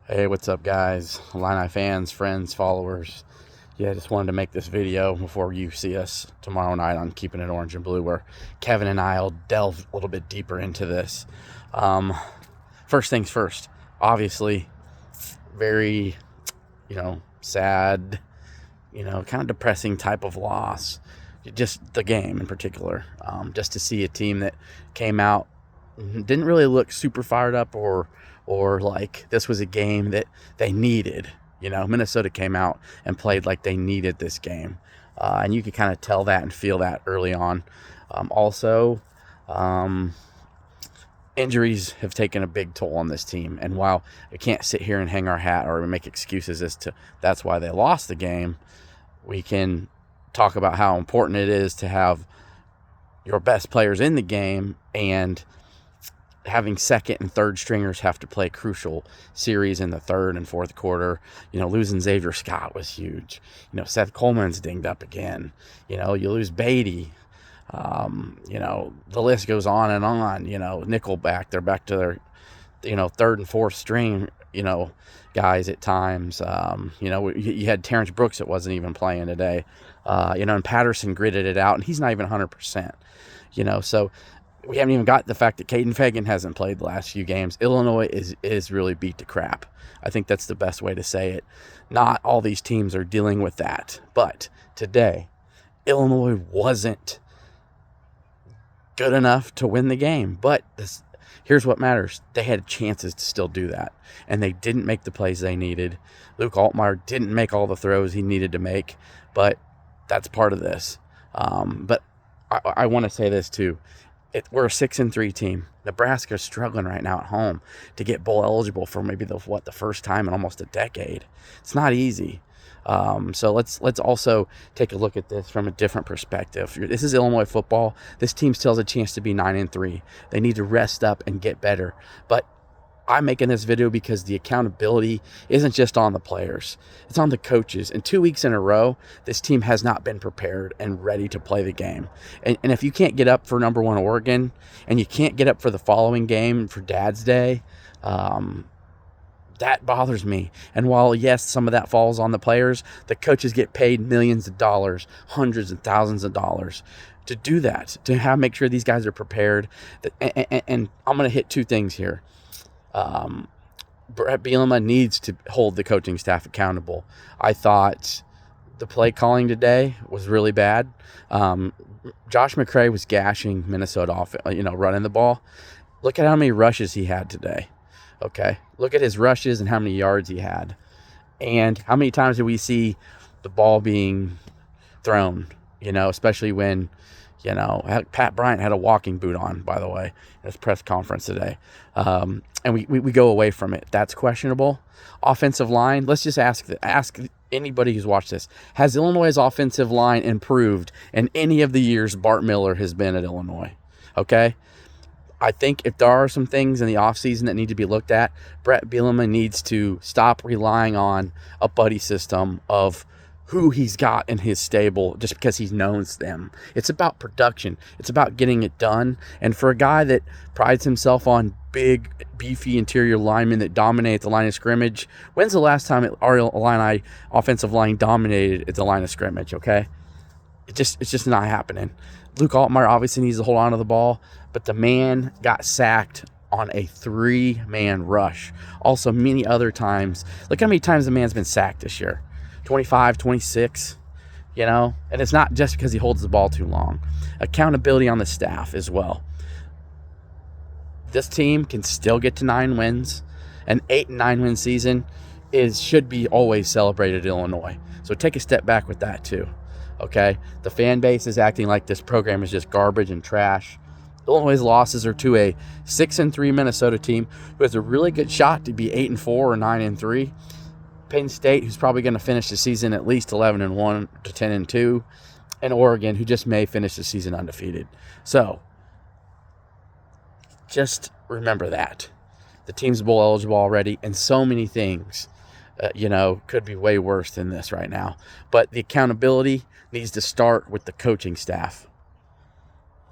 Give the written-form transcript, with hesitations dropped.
Hey, what's up, guys? Illini fans, friends, followers. Yeah, I just wanted to make this video before you see us tomorrow night on Keeping It Orange and Blue, where Kevin and I will delve a little bit deeper into this. First things first, obviously, very, sad, kind of depressing type of loss. Just the game in particular. Just to see a team that came out, didn't really look super fired up or like this was a game that they needed. Minnesota came out and played like they needed this game. And you could kind of tell that and feel that early on. Also, injuries have taken a big toll on this team. And while I can't sit here and hang our hat or make excuses as to that's why they lost the game, we can talk about how important it is to have your best players in the game, and having second and third stringers have to play crucial series in the third and fourth quarter. Losing Xavier Scott was huge. Seth Coleman's dinged up again. You lose Beatty. The list goes on and on. Nickelback, they're back to their, third and fourth string, guys at times. You had Terrence Brooks that wasn't even playing today. And Patterson gritted it out, and he's not even 100%. So we haven't even got the fact that Caden Fagan hasn't played the last few games. Illinois is really beat to crap. I think that's the best way to say it. Not all these teams are dealing with that. But today, Illinois wasn't good enough to win the game. But here's what matters. They had chances to still do that, and they didn't make the plays they needed. Luke Altmaier didn't make all the throws he needed to make, but that's part of this. But I want to say this too. We're a 6-3 team. Nebraska's struggling right now at home to get bowl eligible for maybe the first time in almost a decade. It's not easy. So let's also take a look at this from a different perspective. This is Illinois football. This team still has a chance to be 9-3. They need to rest up and get better. But I'm making this video because the accountability isn't just on the players. It's on the coaches. And 2 weeks in a row, this team has not been prepared and ready to play the game. And if you can't get up for number one Oregon, and you can't get up for the following game for Dad's Day, that bothers me. And while, yes, some of that falls on the players, the coaches get paid millions of dollars, hundreds of thousands of dollars to do that, to make sure these guys are prepared. And I'm going to hit two things here. Brett Bielema needs to hold the coaching staff accountable. I thought the play calling today was really bad. Josh McCray was gashing Minnesota off, running the ball. Look at how many rushes he had today. Okay, look at his rushes and how many yards he had, and how many times did we see the ball being thrown? Especially when, Pat Bryant had a walking boot on, by the way, in his press conference today. And we go away from it. That's questionable. Offensive line, let's just ask anybody who's watched this. Has Illinois' offensive line improved in any of the years Bart Miller has been at Illinois? Okay? I think if there are some things in the offseason that need to be looked at, Brett Bielema needs to stop relying on a buddy system of who he's got in his stable just because he knows them. It's about production. It's about getting it done. And for a guy that prides himself on big, beefy interior linemen that dominate the line of scrimmage, when's the last time our Illini offensive line dominated at the line of scrimmage, okay? It's just not happening. Luke Altmaier obviously needs to hold on to the ball, but the man got sacked on a 3-man rush. Also, many other times. Look how many times the man's been sacked this year. 25, 26, and it's not just because he holds the ball too long. Accountability on the staff as well. This team can still get to 9 wins. An 8 and 9 win season should be always celebrated in Illinois. So take a step back with that too. Okay, the fan base is acting like this program is just garbage and trash. Illinois' losses are to a 6-3 Minnesota team who has a really good shot to be 8-4 or 9-3. Penn State, who's probably going to finish the season at least 11-1 to 10-2, and Oregon, who just may finish the season undefeated. So, just remember that. The team's bowl eligible already, and so many things, could be way worse than this right now. But the accountability needs to start with the coaching staff.